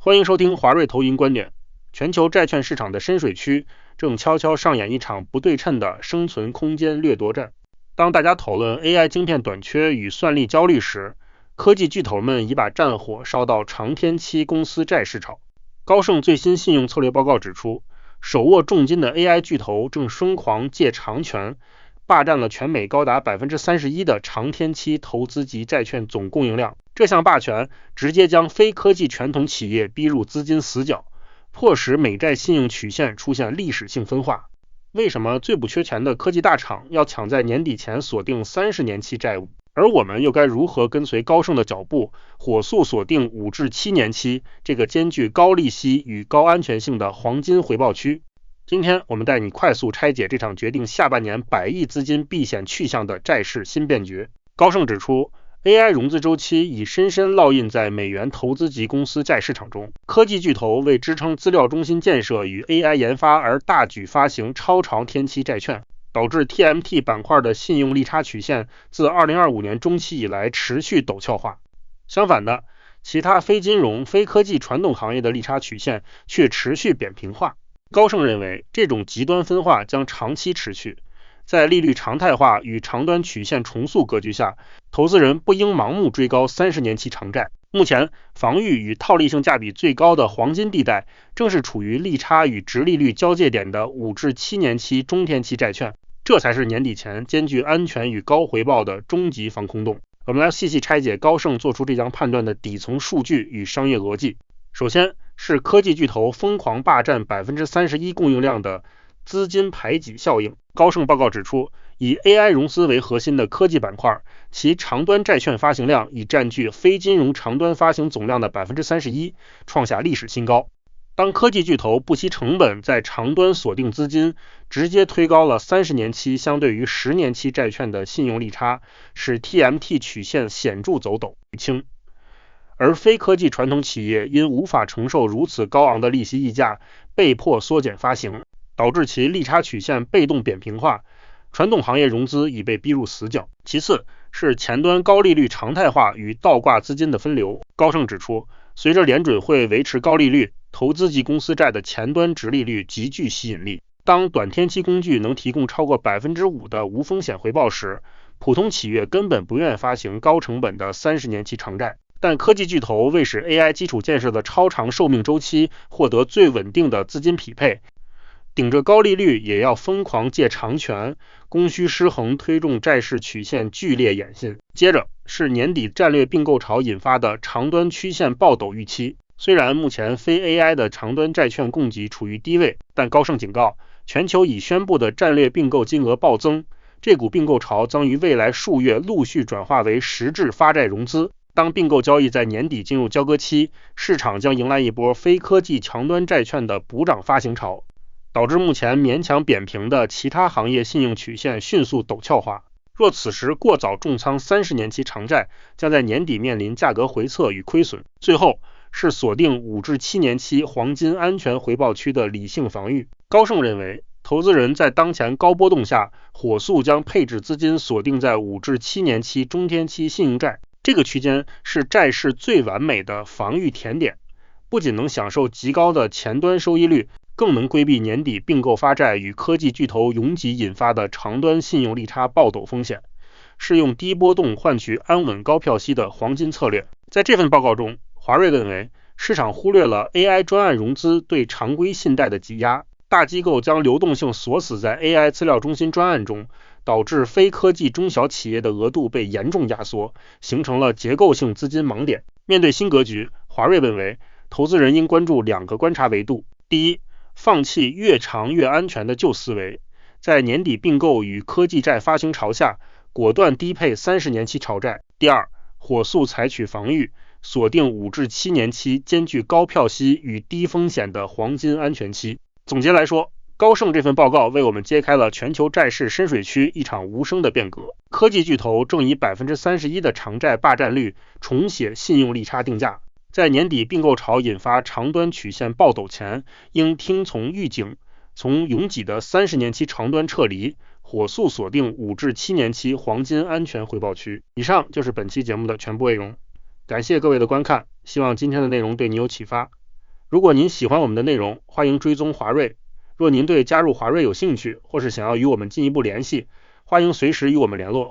欢迎收听华瑞投银观点。全球债券市场的深水区正悄悄上演一场不对称的生存空间掠夺战。当大家讨论 AI 晶片短缺与算力焦虑时，科技巨头们已把战火烧到长天期公司债市场。高盛最新信用策略报告指出，手握重金的 AI 巨头正疯狂借长权，霸占了全美高达 31% 的长天期投资级债券总供应量。这项霸权直接将非科技传统企业逼入资金死角，迫使美债信用曲线出现历史性分化。为什么最不缺钱的科技大厂要抢在年底前锁定30年期债务？而我们又该如何跟随高盛的脚步，火速锁定5至7年期这个兼具高利息与高安全性的黄金回报区？今天我们带你快速拆解这场决定下半年100亿资金避险去向的债市新变局。高盛指出， AI 融资周期已深深烙印在美元投资级公司债市场中，科技巨头为支撑资料中心建设与 AI 研发而大举发行超长天期债券，导致 TMT 板块的信用利差曲线自2025年中期以来持续陡峭化。相反的，其他非金融、非科技传统行业的利差曲线却持续扁平化。高盛认为，这种极端分化将长期持续。在利率常态化与长端曲线重塑格局下，投资人不应盲目追高30年期长债。目前，防御与套利性价比最高的黄金地带，正是处于利差与直利率交界点的5至7年期中天期债券，这才是年底前兼具安全与高回报的终极防空洞。我们来细细拆解高盛做出这项判断的底层数据与商业逻辑。首先是科技巨头疯狂霸占 31% 供应量的资金排挤效应。高盛报告指出，以 AI 融资为核心的科技板块，其长端债券发行量已占据非金融长端发行总量的 31%， 创下历史新高。当科技巨头不惜成本在长端锁定资金，直接推高了30年期相对于10年期债券的信用利差，使 TMT 曲线显著走陡轻。而非科技传统企业因无法承受如此高昂的利息溢价，被迫缩减发行，导致其利差曲线被动扁平化，传统行业融资已被逼入死角。其次是前端高利率常态化与倒挂资金的分流。高盛指出，随着联准会维持高利率，投资级公司债的前端殖利率极具吸引力。当短天期工具能提供超过 5% 的无风险回报时，普通企业根本不愿发行高成本的30年期长债。但科技巨头为使 AI 基础建设的超长寿命周期获得最稳定的资金匹配，顶着高利率也要疯狂借长权，供需失衡推动债市曲线剧烈演进。接着是年底战略并购潮引发的长端曲线爆陡预期。虽然目前非 AI 的长端债券供给处于低位，但高盛警告，全球已宣布的战略并购金额暴增，这股并购潮将于未来数月陆续转化为实质发债融资。当并购交易在年底进入交割期，市场将迎来一波非科技强端债券的补涨发行潮，导致目前勉强扁平的其他行业信用曲线迅速陡峭化。若此时过早重仓30年期长债，将在年底面临价格回测与亏损。最后是锁定5至7年期黄金安全回报区的理性防御。高盛认为，投资人在当前高波动下，火速将配置资金锁定在5至7年期中天期信用债，这个区间是债市最完美的防御甜点，不仅能享受极高的前端收益率，更能规避年底并购发债与科技巨头拥挤引发的长端信用利差爆陡风险，是用低波动换取安稳高票息的黄金策略。在这份报告中，华瑞认为，市场忽略了 AI 专案融资对常规信贷的挤压，大机构将流动性锁死在 AI 资料中心专案中，导致非科技中小企业的额度被严重压缩，形成了结构性资金盲点。面对新格局，华瑞认为，投资人应关注2个观察维度。第一，放弃越长越安全的旧思维，在年底并购与科技债发行潮下，果断低配30年期潮债。第二，火速采取防御，锁定5至7年期兼具高票息与低风险的黄金安全期。总结来说，高盛这份报告为我们揭开了全球债市深水区一场无声的变革。科技巨头正以 31% 的长债霸占率重写信用利差定价，在年底并购潮引发长端曲线爆陡前，应听从预警，从拥挤的30年期长端撤离，火速锁定5至7年期黄金安全回报区。以上就是本期节目的全部内容，感谢各位的观看，希望今天的内容对你有启发。如果您喜欢我们的内容，欢迎追踪华瑞。若您对加入华瑞有兴趣，或是想要与我们进一步联系，欢迎随时与我们联络。